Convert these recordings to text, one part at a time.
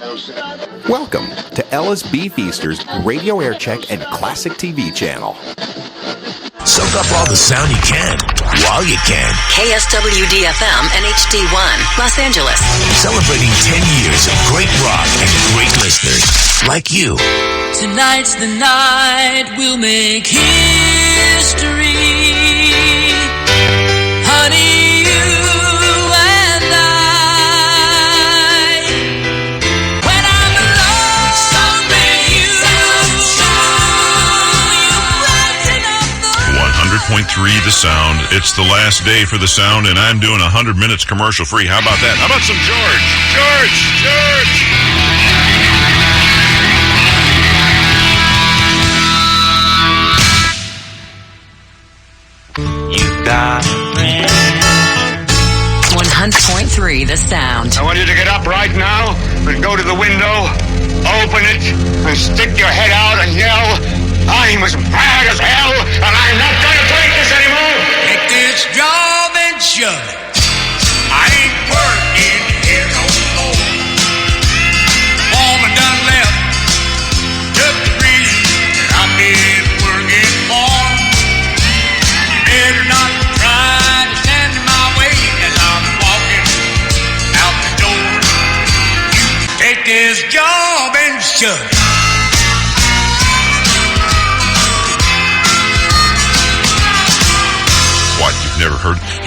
Welcome to Ella's Beefeaster's Radio Air Check and Classic TV channel. Soak up all the sound you can while you can. KSWD FM and HD1, Los Angeles. Celebrating 10 years of great rock and great listeners like you. Tonight's the night we'll make history. Honey, you and I. When I'm alone, something you brighten up the 100.3 The Sound. It's the last day for The Sound, and I'm doing 100 minutes commercial free. How about that? How about some George? George! You got a friend. 100.3 The Sound. I want you to get up right now and go to the window, open it, and stick your head out and yell, I'm as mad as hell, and I'm not going to take this anymore. Take this job and shove it. I ain't working here no more. Woman done left, took the reason that I've been working for. You better not try to stand in my way as I'm walking out the door. You take this job and shove it. What,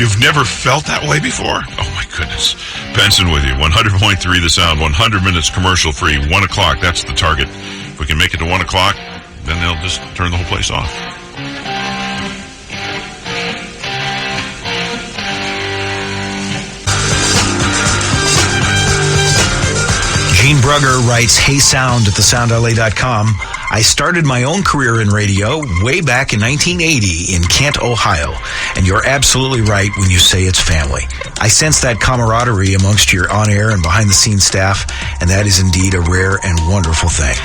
you've never felt that way before? Oh my goodness. Benson with you, 100.3 The Sound, 100 minutes commercial free, 1 o'clock, that's the target. If we can make it to 1 o'clock, then they'll just turn the whole place off. Gene Brugger writes, Hey Sound at thesoundla.com. I started my own career in radio way back in 1980 in Kent, Ohio. And you're absolutely right when you say it's family. I sense that camaraderie amongst your on-air and behind-the-scenes staff, and that is indeed a rare and wonderful thing.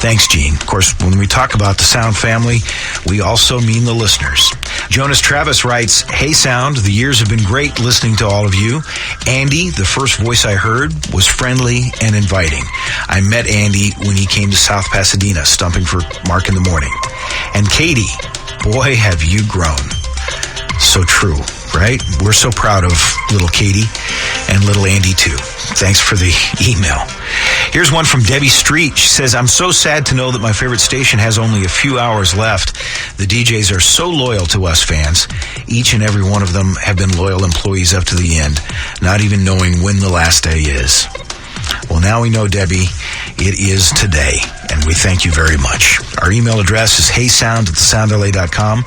Thanks, Gene. Of course, when we talk about the Sound family, we also mean the listeners. Jonas Travis writes, Hey Sound, the years have been great listening to all of you. Andy, the first voice I heard, was friendly and inviting. I met Andy when he came to South Pasadena, stumping for Mark in the Morning. And Katie, boy, have you grown. So true, right? We're so proud of little Katie and little Andy, too. Thanks for the email. Here's one from Debbie Street. She says, I'm so sad to know that my favorite station has only a few hours left. The DJs are so loyal to us fans. Each and every one of them have been loyal employees up to the end, not even knowing when the last day is. Well, now we know, Debbie, it is today, and we thank you very much. Our email address is heysound@thesoundla.com.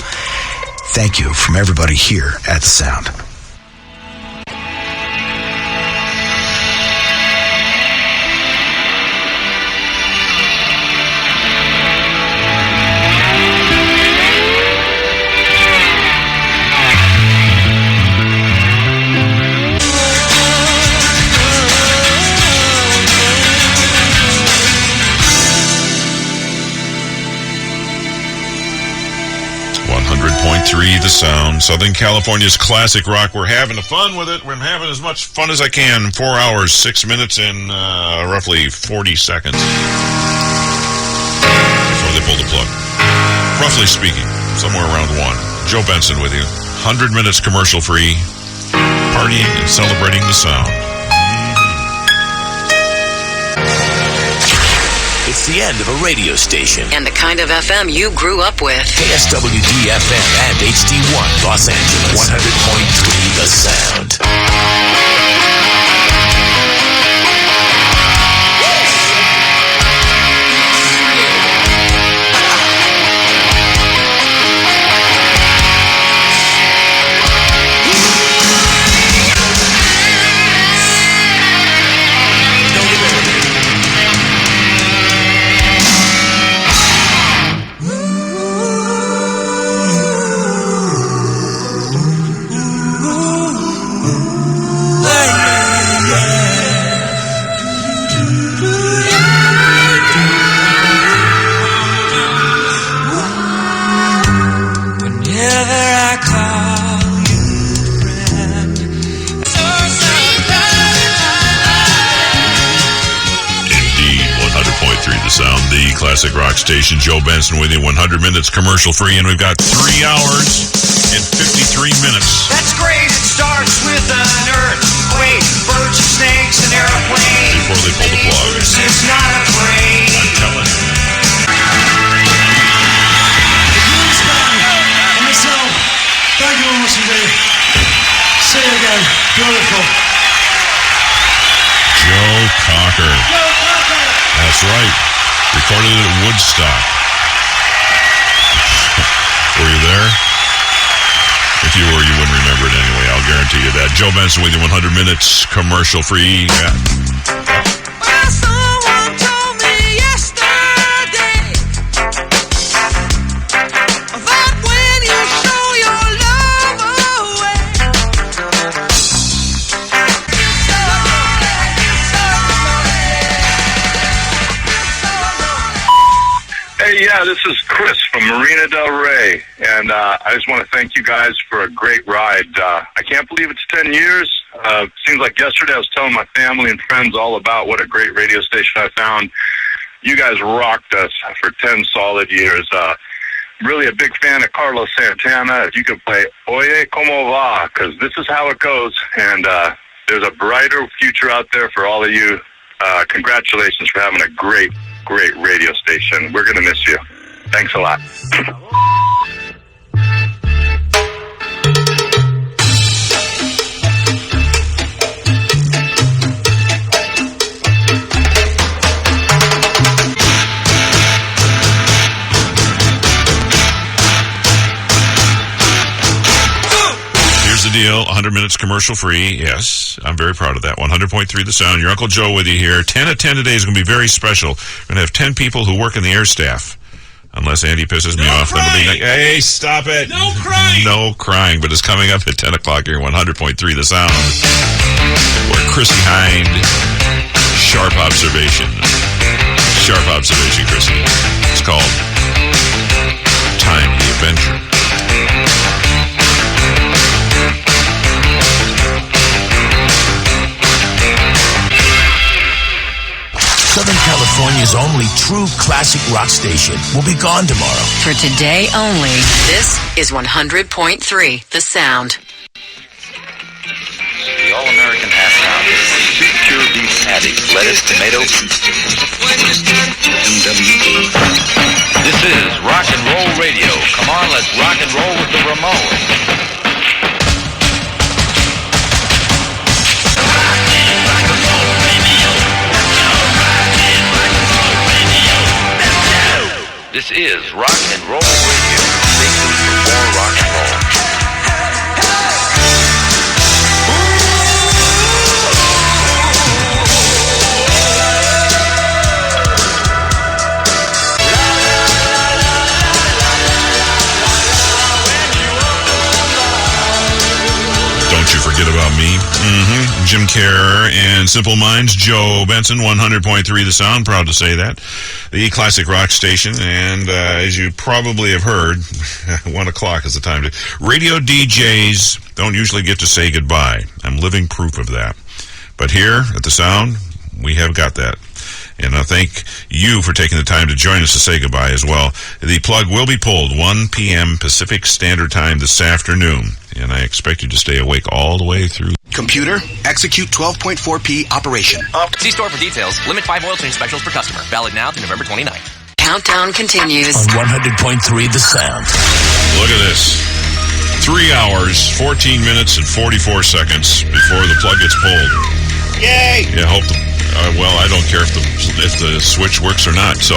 Thank you from everybody here at The Sound. The Sound, Southern California's classic rock. We're having fun with it. We're having as much fun as I can. 4 hours, 6 minutes, and roughly 40 seconds before they pull the plug. Roughly speaking, somewhere around 1. Joe Benson with you. 100 minutes commercial free, partying and celebrating the sound. It's the end of a radio station. And the kind of FM you grew up with. KSWD FM and HD1 Los Angeles. 100.3 The Sound. classic rock station. Joe Benson with you, 100 minutes commercial free, and we've got 3 hours and 53 minutes. That's great. It starts with an earthquake, birds and snakes and airplanes. Before they pull the plug. It's not afraid. I'm telling you. Thank you very much indeed. See you again. Beautiful. Joe Cocker. That's right. Recorded it at Woodstock. Were you there? If you were, you wouldn't remember it anyway. I'll guarantee you that. Joe Benson with you, 100 minutes commercial free. Someone told me yesterday that when you show your love away, Hey, yeah, this is Chris from Marina Del Rey, and I just want to thank you guys for a great ride. I can't believe it's 10 years. Seems like yesterday I was telling my family and friends all about what a great radio station I found. You guys rocked us for 10 solid years. Really a big fan of Carlos Santana. If you could play Oye Como Va, because this is how it goes, and there's a brighter future out there for all of you. Congratulations for having a great radio station. We're going to miss you. Thanks a lot. Here's the deal. 100 minutes commercial free. Yes, I'm very proud of that. 100.3 The Sound. Your Uncle Joe with you here. 10 at 10 today is going to be very special. We're going to have 10 people who work in the air staff. Unless Andy pisses me off. Then it'll be hey, stop it. No crying. No crying, but it's coming up at 10 o'clock here, 100.3 The Sound. Where Chrissy Hind, sharp observation. Sharp observation, Chrissy. It's called Time the Adventure. Southern California's only true classic rock station will be gone tomorrow. For today only, this is 100.3 The Sound. The all-American half pound. 2 pure beef patties, lettuce, tomato. This is rock and roll radio. Come on, let's rock and roll with the Ramones. This is Rock and Roll Radio, station for rock and roll. Don't you forget about me. Jim Kerr and Simple Minds. Joe Benson, 100.3 The Sound. Proud to say that. The classic rock station. And as you probably have heard, 1 o'clock is the time to... Radio DJs don't usually get to say goodbye. I'm living proof of that. But here at The Sound, we have got that. And I thank you for taking the time to join us to say goodbye as well. The plug will be pulled 1 p.m. Pacific Standard Time this afternoon. And I expect you to stay awake all the way through. Computer, execute 12.4p operation. See store for details. Limit 5 oil change specials per customer. Valid now through November 29th. Countdown continues. On 100.3 The Sound. Look at this. 3 hours, 14 minutes, and 44 seconds before the plug gets pulled. Yay! Yeah, hope the... well, I don't care if the switch works or not. So,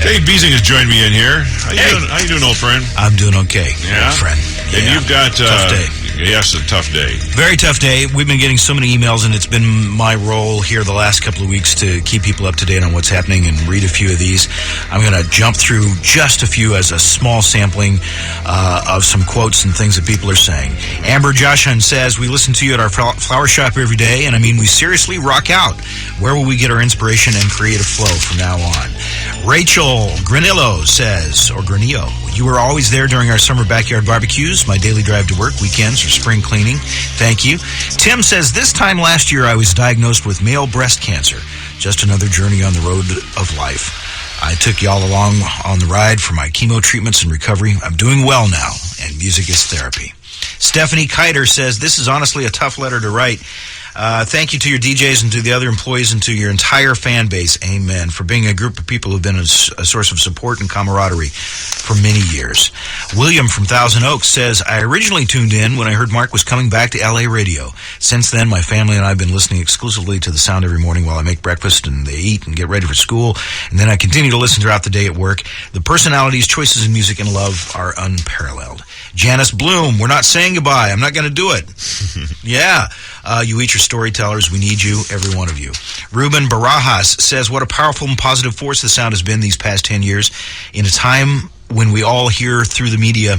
Dave Beasing has joined me in here. How you doing, old friend? I'm doing okay, Yeah? old friend. And Yeah. you've got... Tough day. Yes, a tough day. Very tough day. We've been getting so many emails, and it's been my role here the last couple of weeks to keep people up to date on what's happening and read a few of these. I'm going to jump through just a few as a small sampling of some quotes and things that people are saying. Amber Joshan says, we listen to you at our flower shop every day, and I mean, we seriously rock out. Where will we get our inspiration and creative flow from now on? Rachel Granillo says, or Granillo, you were always there during our summer backyard barbecues, my daily drive to work, weekends, or spring cleaning. Thank you. Tim says, this time last year I was diagnosed with male breast cancer. Just another journey on the road of life. I took y'all along on the ride for my chemo treatments and recovery. I'm doing well now, and music is therapy. Stephanie Kiter says, this is honestly a tough letter to write. Thank you to your DJs and to the other employees and to your entire fan base, amen, for being a group of people who have been a source of support and camaraderie for many years. William from Thousand Oaks says, I originally tuned in when I heard Mark was coming back to LA radio. Since then, my family and I have been listening exclusively to the sound every morning while I make breakfast and they eat and get ready for school, and then I continue to listen throughout the day at work. The personalities, choices in music, and love are unparalleled. Janice Bloom, we're not saying goodbye. I'm not going to do it. Yeah. You eat your storytellers. We need you, every one of you. Ruben Barajas says, what a powerful and positive force the sound has been these past 10 years. In a time when we all hear through the media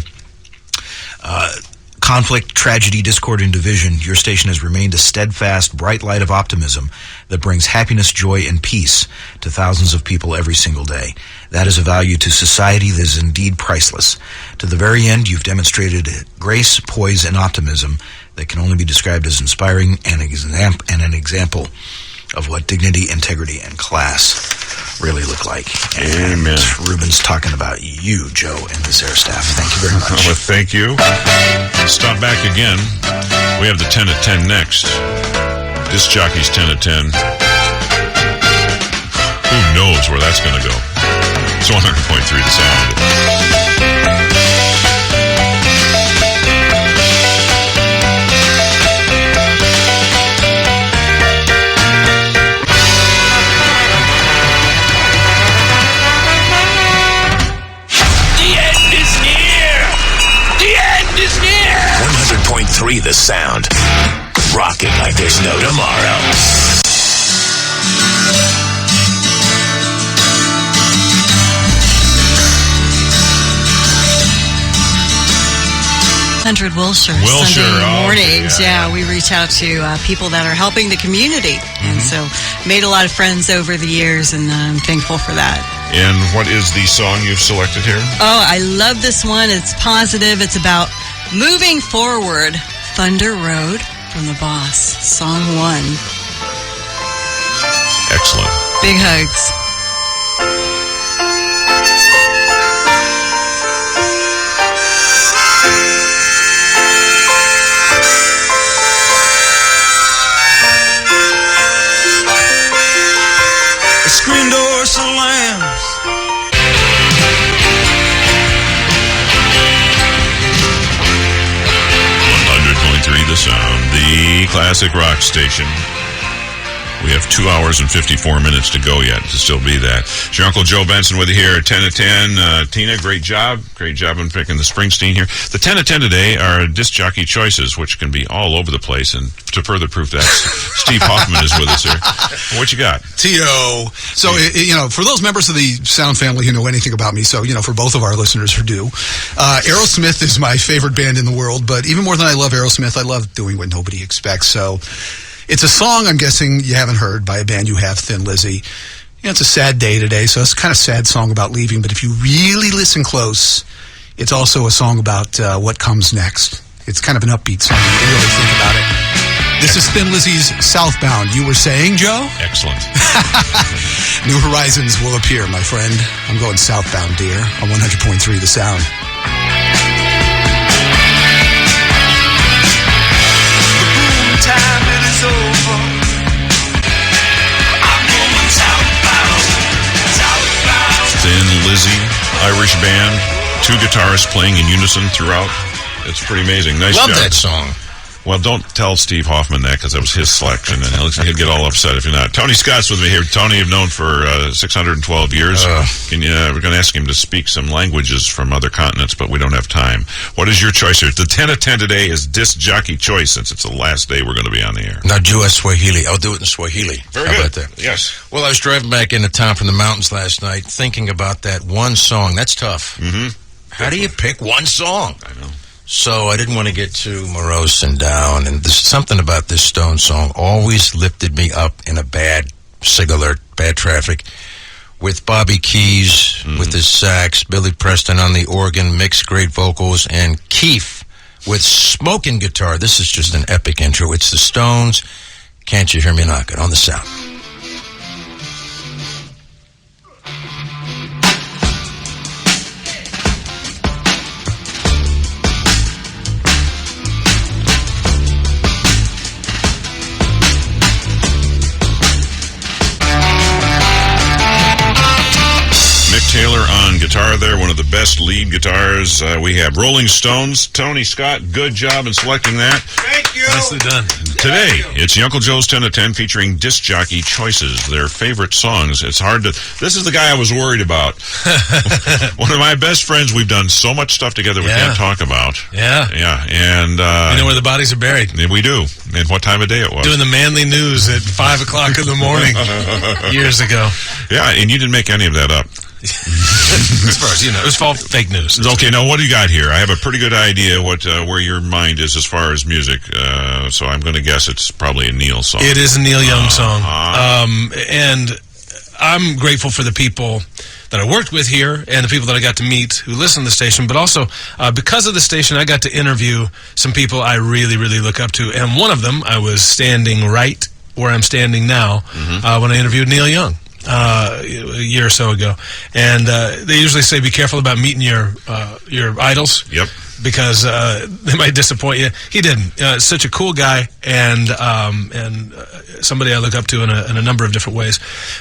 conflict, tragedy, discord, and division, your station has remained a steadfast, bright light of optimism that brings happiness, joy, and peace to thousands of people every single day. That is a value to society that is indeed priceless. To the very end, you've demonstrated grace, poise, and optimism that can only be described as inspiring and an example of what dignity, integrity, and class really look like. And amen. Ruben's talking about you, Joe, and the Sarah staff. Thank you very much. Well, thank you. Stop back again. We have the 10 at 10 next. Disc Jockey's 10 at 10. Who knows where that's going to go? It's 100.3 the sound. Is near. 100.3 the sound. Rocking like there's no tomorrow. Wilshire Sunday mornings. Yeah, we reach out to people that are helping the community. And so made a lot of friends over the years, and I'm thankful for that. And what is the song you've selected here? Oh, I love this one. It's positive. It's about moving forward. Thunder Road from The Boss, song 1. Excellent. Big hugs. The screen door slams. The sound, the classic rock station. We have 2 hours and 54 minutes to go yet to still be that. It's your Uncle Joe Benson with you here at 10 at 10. Tina, great job in picking the Springsteen here. The 10 at 10 today are disc jockey choices, which can be all over the place. And to further proof that, Steve Hoffman is with us here. What you got? T.O. So, for those members of the Sound family who know anything about me, so, for both of our listeners who do, Aerosmith is my favorite band in the world. But even more than I love Aerosmith, I love doing what nobody expects. So, it's a song, I'm guessing, you haven't heard by a band you have, Thin Lizzy. It's a sad day today, so it's kind of a sad song about leaving. But if you really listen close, it's also a song about what comes next. It's kind of an upbeat song when you really think about it. This is Thin Lizzy's Southbound. You were saying, Joe? Excellent. New horizons will appear, my friend. I'm going southbound, dear, on 100.3 The Sound. Time it is over. I'm going southbound, southbound. Thin Lizzy, Irish band, 2 guitarists playing in unison throughout. It's pretty amazing. Nice job. Love that song. Well, don't tell Steve Hoffman that, because that was his selection, and he'll get all upset if you're not. Tony Scott's with me here. Tony, you've known for 612 years. We're going to ask him to speak some languages from other continents, but we don't have time. What is your choice here? The 10 at 10 today is disc jockey choice, since it's the last day we're going to be on the air. Najua Swahili. I'll do it in Swahili. Very How good. about that? Yes. Well, I was driving back into town from the mountains last night, thinking about that one song. That's tough. Mm-hmm. How do you pick one song? I know. So I didn't want to get too morose and down, and there's something about this Stone song always lifted me up in a bad sig alert, bad traffic, with Bobby Keys with his sax, Billy Preston on the organ, mixed great vocals, and Keith with smoking guitar. This is just an epic intro. It's the Stones. Can't You Hear Me Knocking on the Sound. Taylor on guitar there, one of the best lead guitars. We have Rolling Stones. Tony Scott, good job in selecting that. Thank you. Nicely done. Today, it's Uncle Joe's 10 to 10 featuring disc jockey choices, their favorite songs. It's hard to... This is the guy I was worried about. One of my best friends. We've done so much stuff together we can't talk about. Yeah. Yeah, and... we know where the bodies are buried. We do. And what time of day it was. Doing the Manly News at 5 o'clock in the morning years ago. Yeah, and you didn't make any of that up. As far as you know, it was all fake news. Okay, now what do you got here? I have a pretty good idea where your mind is as far as music, so I'm going to guess it's probably a Neil song. It is a Neil Young song. And I'm grateful for the people that I worked with here and the people that I got to meet who listen to the station, but also because of the station, I got to interview some people I really, really look up to. And one of them, I was standing right where I'm standing now when I interviewed Neil Young a year or so ago. And they usually say be careful about meeting your idols. Yep. Because they might disappoint you. He didn't. Such a cool guy, and somebody I look up to in a number of different ways.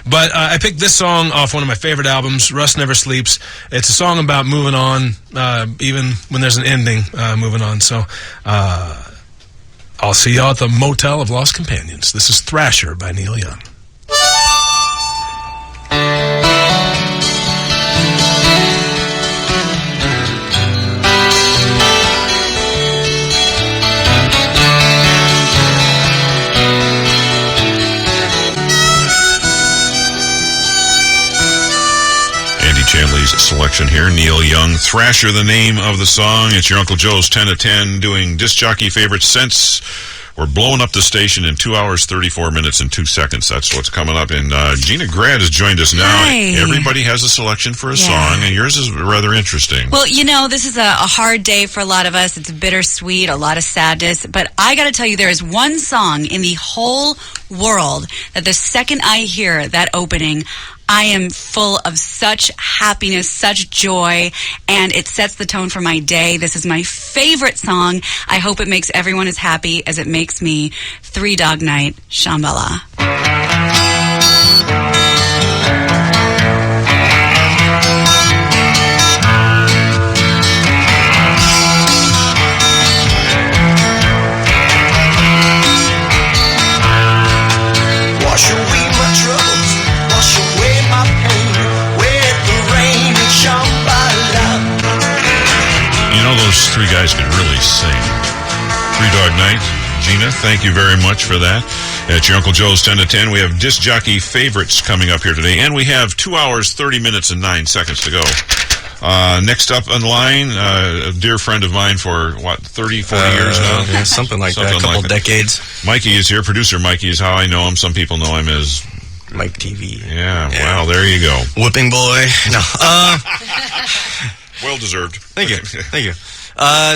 But I picked this song off one of my favorite albums, Rust Never Sleeps. It's a song about moving on, even when there's an ending, moving on. So I'll see y'all at the Motel of Lost Companions. This is Thrasher by Neil Young. Chanley's selection here. Neil Young, Thrasher, the name of the song. It's your Uncle Joe's 10 to 10 doing disc jockey favorites since we're blowing up the station in 2 hours, 34 minutes, and 2 seconds. That's what's coming up. And Gina Grant has joined us now. Hi. Everybody has a selection for a song, and yours is rather interesting. Well, you know, this is a hard day for a lot of us. It's bittersweet, a lot of sadness. But I got to tell you, there is one song in the whole world that the second I hear that opening, I am full of such happiness, such joy, and it sets the tone for my day. This is my favorite song. I hope it makes everyone as happy as it makes me. Three Dog Night, Shambhala. Wash away my troubles, wash away my pain with the rain and Shambhala. You know, those three guys can really sing. Three Dog Night. Gina, thank you very much for that. At your Uncle Joe's 10 to 10, we have disc jockey favorites coming up here today, and we have 2 hours, 30 minutes, and 9 seconds to go. Next up in line, a dear friend of mine for, 30, 40 years now? Yeah, something like that, a couple decades. Mikey is here. Producer Mikey is how I know him. Some people know him as... Mike TV. Yeah, well, there you go. Whipping boy. No. Well deserved. Thank you. Thank you.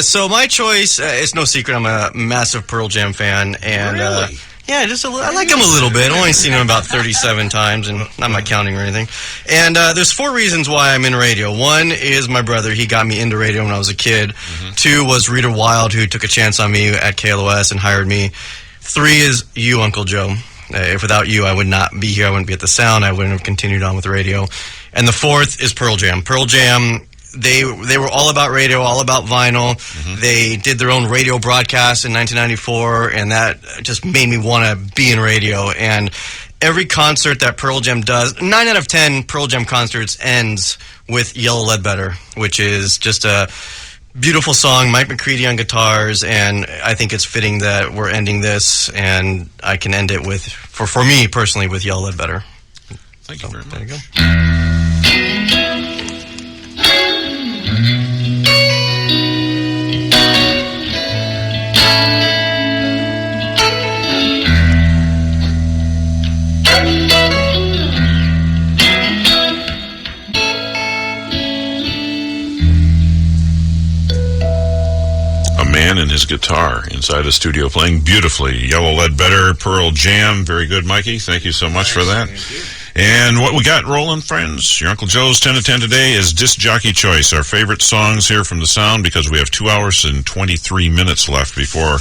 So my choice, it's no secret, I'm a massive Pearl Jam fan. And, really? Yeah, I like him a little bit. I've only seen him about 37 times, and I'm not counting or anything. And there's 4 reasons why I'm in radio. One is my brother. He got me into radio when I was a kid. 2 was Rita Wilde, who took a chance on me at KLOS and hired me. 3 is you, Uncle Joe. If without you, I would not be here. I wouldn't be at the Sound. I wouldn't have continued on with radio. And the 4th is Pearl Jam. Pearl Jam... They were all about radio, all about vinyl. They did their own radio broadcast in 1994, and that just made me want to be in radio. And every concert that Pearl Jam does, 9 out of 10 Pearl Jam concerts ends with Yellow Ledbetter, which is just a beautiful song, Mike McCready on guitars, and I think it's fitting that we're ending this, and I can end it with, for me personally, with Yellow Ledbetter. Thank you very much. There you go. And his guitar inside a studio playing beautifully. Yellow Ledbetter, Pearl Jam. Very good, Mikey. Thank you so much for that. And what we got rolling, friends, your Uncle Joe's 10 to 10 today is Disc Jockey Choice, our favorite songs here from the Sound, because we have 2 hours and 23 minutes left before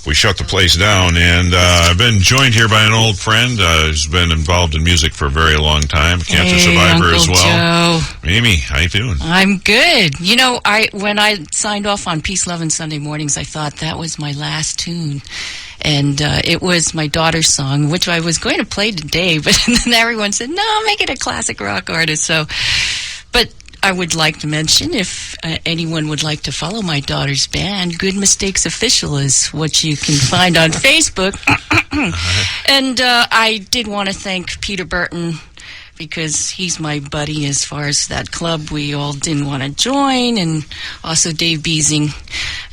we shut the place down. And I've been joined here by an old friend who's been involved in music for a very long time, cancer survivor Uncle as well. Joe. Amy, how you doing? I'm good. You know, when I signed off on Peace, Love, and Sunday Mornings, I thought that was my last tune. And it was my daughter's song, which I was going to play today, but then everyone said, no, make it a classic rock artist. So, but I would like to mention, if anyone would like to follow my daughter's band, Good Mistakes Official is what you can find on Facebook. And I did want to thank Peter Burton, because he's my buddy as far as that club we all didn't want to join, and also Dave Beasing.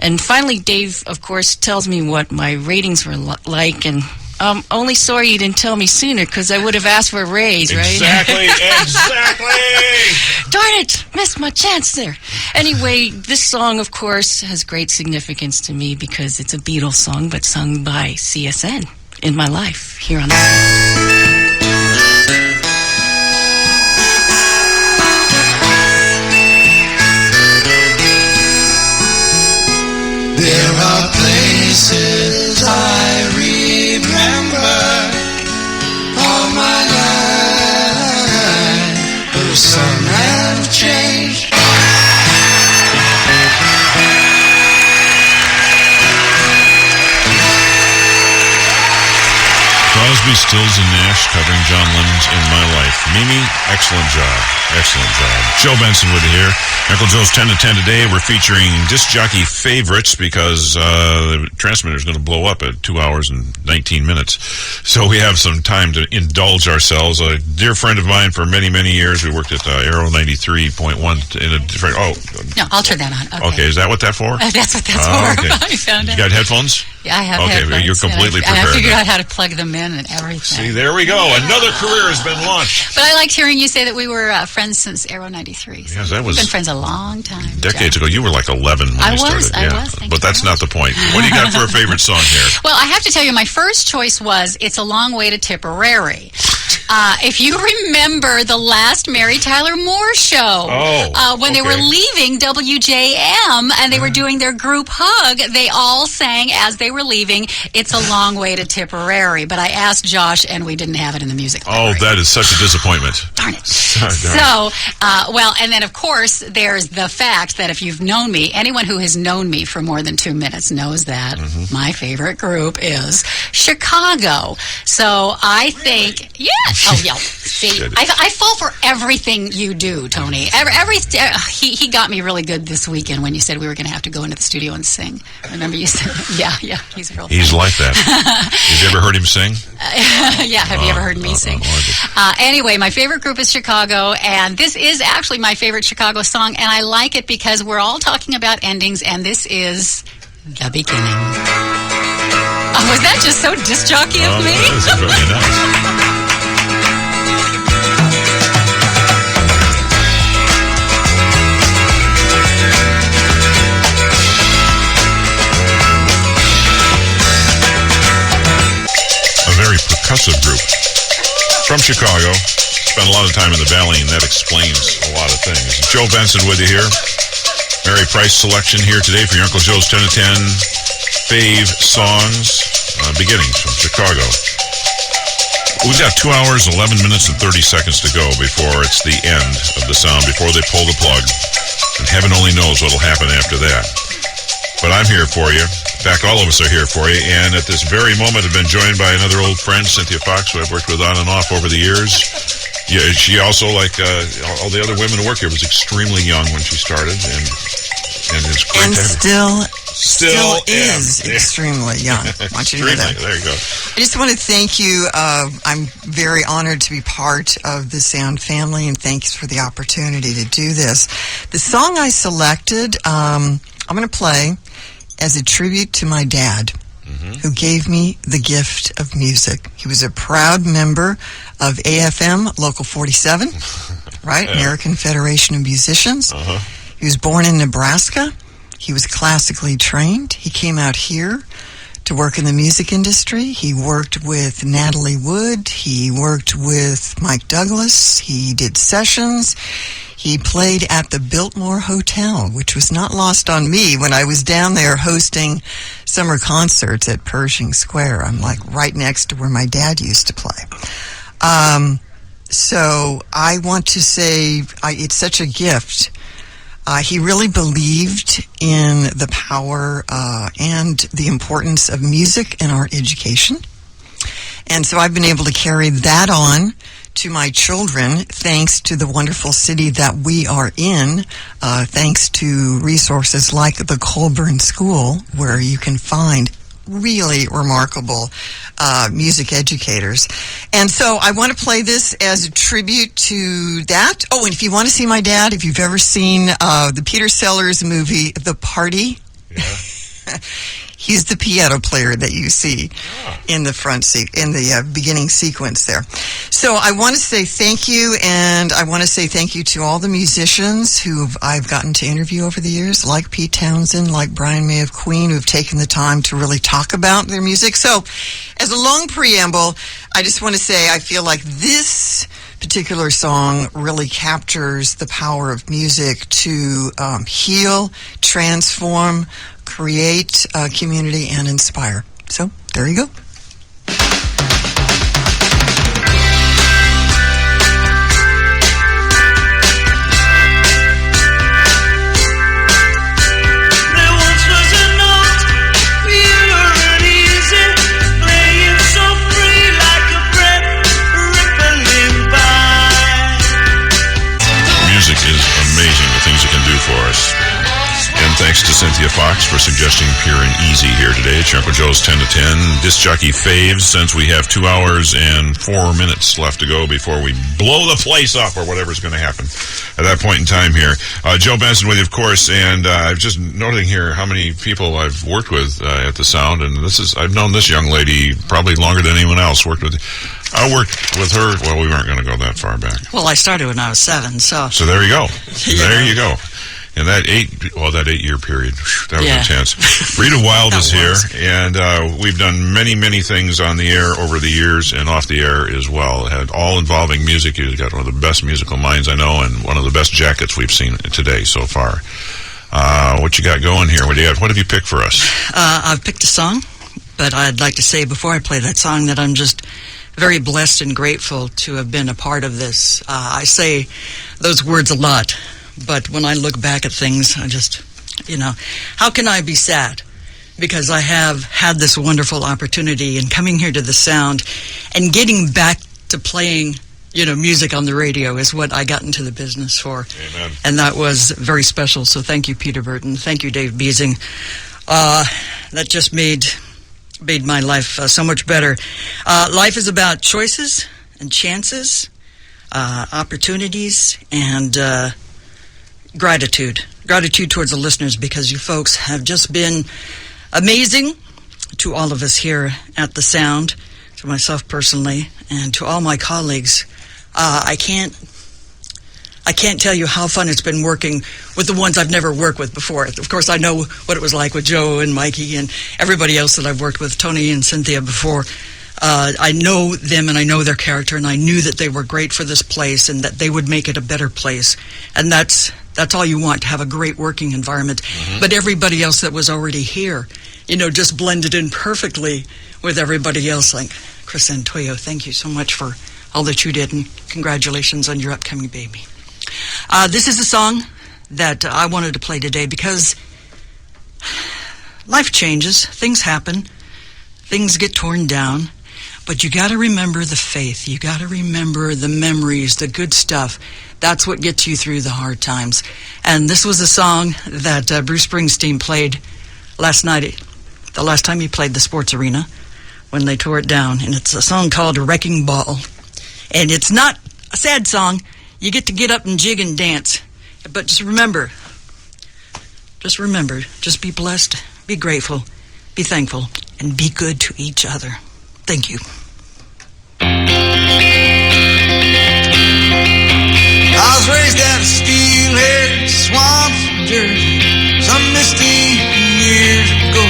And finally, Dave, of course, tells me what my ratings were like, and I'm only sorry you didn't tell me sooner, because I would have asked for a raise, right? Exactly. Darn it! Missed my chance there. Anyway, this song, of course, has great significance to me, because it's a Beatles song, but sung by CSN in my life, here on the Sound. There are places I remember all my life, but some have changed. Crosby, Stills, and Nash covering John Lennon's In My Life. Mimi, excellent job. Excellent job. Joe Benson with you here. Uncle Joe's 10 to 10 today. We're featuring disc jockey favorites, because the transmitter is going to blow up at 2 hours and 19 minutes. So we have some time to indulge ourselves. A dear friend of mine for many, many years. We worked at Aero 93.1 in a different... Oh. No, I'll turn that on. Okay, is that what that's for? That's what that's for. Okay. I found out. You got headphones? Yeah, I have headphones. Okay, you're completely prepared. I figured out how to plug them in and everything. See, there we go. Another career has been launched. But I liked hearing you say that we were friends since Aero 93. Yes, that was... We've been friends a long time. Decades ago. You were like 11 when you started. I was. But that's not the point. What do you got for a favorite song here? Well, I have to tell you, my first choice was It's a Long Way to Tipperary. If you remember the last Mary Tyler Moore show, when they were leaving WJM and they were doing their group hug, they all sang as they were leaving, It's a Long Way to Tipperary. But I asked Josh, and we didn't have it in the music library. Oh, that is such a disappointment. Darn it. So, well, and then, of course, there's the fact that if you've known me, anyone who has known me for more than 2 minutes knows that my favorite group is Chicago. So I think, oh, yeah. See, I fall for everything you do, Tony. He got me really good this weekend when you said we were going to have to go into the studio and sing. Remember you said, yeah, he's real. He's like that. Have you ever heard him sing? Yeah, have you ever heard me sing? Anyway, my favorite group is Chicago, and this is actually my favorite Chicago song, and I like it because we're all talking about endings, and this is the beginning. Oh, was that just so disc jockey of me? That is really nice. Very percussive group from Chicago. Spent a lot of time in the Valley, and that explains a lot of things. Joe Benson with you here. Mary Price selection here today for your Uncle Joe's 10 to 10 fave songs, beginnings from Chicago. We've got 2 hours, 11 minutes, and 30 seconds to go before it's the end of the Sound, before they pull the plug. And heaven only knows what'll happen after that. But I'm here for you. In fact, all of us are here for you. And at this very moment, I've been joined by another old friend, Cynthia Fox, who I've worked with on and off over the years. Yeah, she also, like all the other women who work here, was extremely young when she started. And it's great and to still is extremely young. I want you to know that. There you go. I just want to thank you. I'm very honored to be part of the Sound family, and thanks for the opportunity to do this. The song I selected, I'm going to play as a tribute to my dad, who gave me the gift of music. He was a proud member of AFM Local 47, right? American Federation of Musicians. He was born in Nebraska. He was classically trained. He came out here to work in the music industry. He worked with Natalie Wood. He worked with Mike Douglas. He did sessions. He played at the Biltmore Hotel, which was not lost on me when I was down there hosting summer concerts at Pershing Square. I'm like right next to where my dad used to play. So I want to say it's such a gift. He really believed in the power and the importance of music in our education. And so I've been able to carry that on to my children thanks to the wonderful city that we are in, thanks to resources like the Colburn School, where you can find really remarkable music educators. And so I want to play this as a tribute to that. Oh, and if you want to see my dad, if you've ever seen the Peter Sellers movie, The Party, he's the piano player that you see in the front seat, in the beginning sequence there. So I want to say thank you, and I want to say thank you to all the musicians who I've gotten to interview over the years, like Pete Townsend, like Brian May of Queen, who've taken the time to really talk about their music. So as a long preamble, I just want to say I feel like this particular song really captures the power of music to heal, transform, create a community, and inspire. So there you go. Music is amazing, the things it can do for us. And thanks to Cynthia Fox for suggesting Pure and Easy here today. Jumper Joe's 10 to 10. Disc Jockey Faves, since we have 2 hours and 4 minutes left to go before we blow the place up or whatever's going to happen at that point in time here. Joe Benson with you, of course, and I'm just noting here how many people I've worked with at the Sound, and I've known this young lady probably longer than anyone else. I worked with her. Well, we weren't going to go that far back. Well, I started when I was 7, so. So there you go. There you go. And that 8-year period, that was intense. Rita Wilde is here, and we've done many, many things on the air over the years and off the air as well. Had all involving music. You've got one of the best musical minds I know, and one of the best jackets we've seen today so far. What you got going here? What have you picked for us? I've picked a song, but I'd like to say before I play that song that I'm just very blessed and grateful to have been a part of this. I say those words a lot. But when I look back at things, I just, how can I be sad? Because I have had this wonderful opportunity and coming here to the Sound and getting back to playing, music on the radio is what I got into the business for. Amen. And that was very special. So thank you, Peter Burton. Thank you, Dave Beasing. That just made my life so much better. Life is about choices and chances, opportunities, and gratitude towards the listeners, because you folks have just been amazing to all of us here at the Sound, to myself personally, and to all my colleagues. I can't tell you how fun it's been working with the ones I've never worked with before. Of course, I know what it was like with Joe and Mikey and everybody else that I've worked with, Tony and Cynthia before. I know them and I know their character, and I knew that they were great for this place and that they would make it a better place. And that's all you want, to have a great working environment. Mm-hmm. But everybody else that was already here, just blended in perfectly with everybody else. Like Chris Antoyo, thank you so much for all that you did, and congratulations on your upcoming baby. This is a song that I wanted to play today because life changes, things happen, things get torn down. But you got to remember the faith. You got to remember the memories, the good stuff. That's what gets you through the hard times. And this was a song that Bruce Springsteen played last night, the last time he played the Sports Arena, when they tore it down. And it's a song called Wrecking Ball. And it's not a sad song. You get to get up and jig and dance. But just remember, just be blessed, be grateful, be thankful, and be good to each other. Thank you. I was raised at a steelhead swamp in Jersey some misty years ago.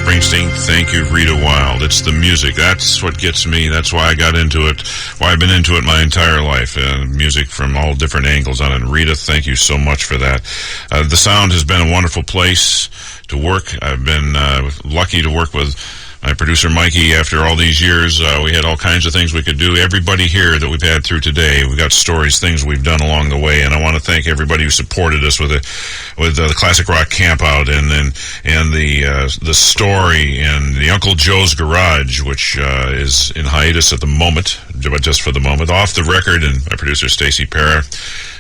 Springsteen. Thank you, Rita Wilde. It's the music. That's what gets me. That's why I got into it, why I've been into it my entire life. Music from all different angles on it. And Rita, thank you so much for that. The Sound has been a wonderful place to work. I've been lucky to work with my producer Mikey. After all these years, we had all kinds of things we could do. Everybody here that we've had through today, we've got stories, things we've done along the way, and I want to thank everybody who supported us with the Classic Rock Campout and the story and the Uncle Joe's Garage, which is in hiatus at the moment, but just for the moment. Off the Record and my producer Stacy Parra.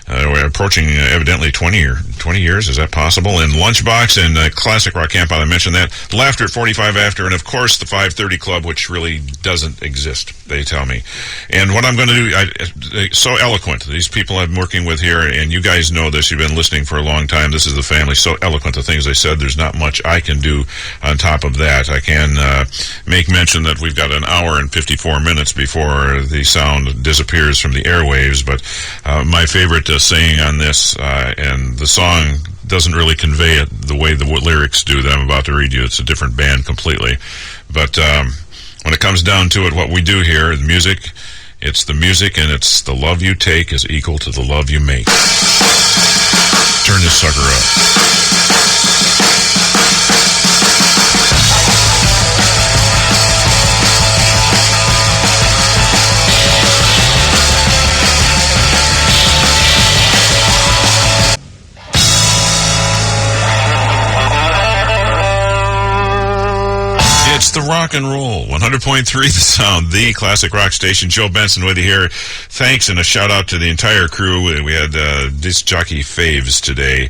We're approaching evidently 20 years. Is that possible? And Lunchbox and Classic Rock Camp, I mentioned that. Laughter at 45 After, and of course the 530 Club, which really doesn't exist, they tell me. And what I'm going to do, so eloquent. These people I'm working with here, and you guys know this. You've been listening for a long time. This is the family. So eloquent, the things they said. There's not much I can do on top of that. I can make mention that we've got an hour and 54 minutes before the sound disappears from the airwaves. But my favorite saying on this, and the song doesn't really convey it the way the lyrics do that I'm about to read you. It's a different band completely. But when it comes down to it, what we do here, the music, it's the music, and it's the love you take is equal to the love you make. Turn this sucker up. It's the rock and roll. 100.3 The Sound, the classic rock station. Joe Benson with you here. Thanks, and a shout out to the entire crew. We had disc jockey faves today.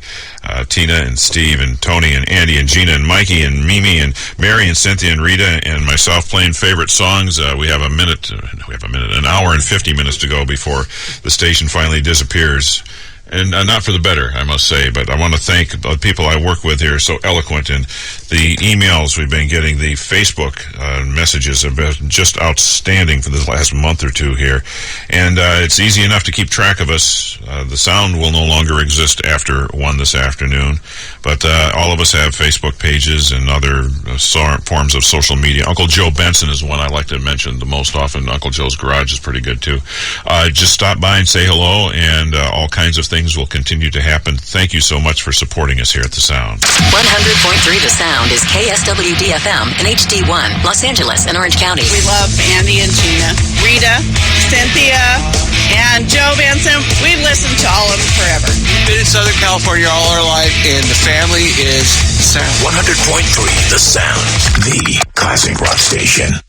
Tina and Steve and Tony and Andy and Gina and Mikey and Mimi and Mary and Cynthia and Rita and myself playing favorite songs. We have an hour and 50 minutes to go before the station finally disappears. And not for the better, I must say, but I want to thank the people I work with here, so eloquent, and the emails we've been getting, the Facebook messages have been just outstanding for the last month or two here. And it's easy enough to keep track of us. The sound will no longer exist after 1 this afternoon, but all of us have Facebook pages and other forms of social media. Uncle Joe Benson is one I like to mention the most often. Uncle Joe's Garage is pretty good, too. Just stop by and say hello, and all kinds of things will continue to happen. Thank you so much for supporting us here at The Sound. 100.3 The Sound is KSWD FM and HD1, Los Angeles and Orange County. We love Andy and Gina, Rita, Cynthia, and Joe Benson. We've listened to all of them forever. We've been in Southern California all our life, and the family is Sound. 100.3 The Sound, the classic rock station.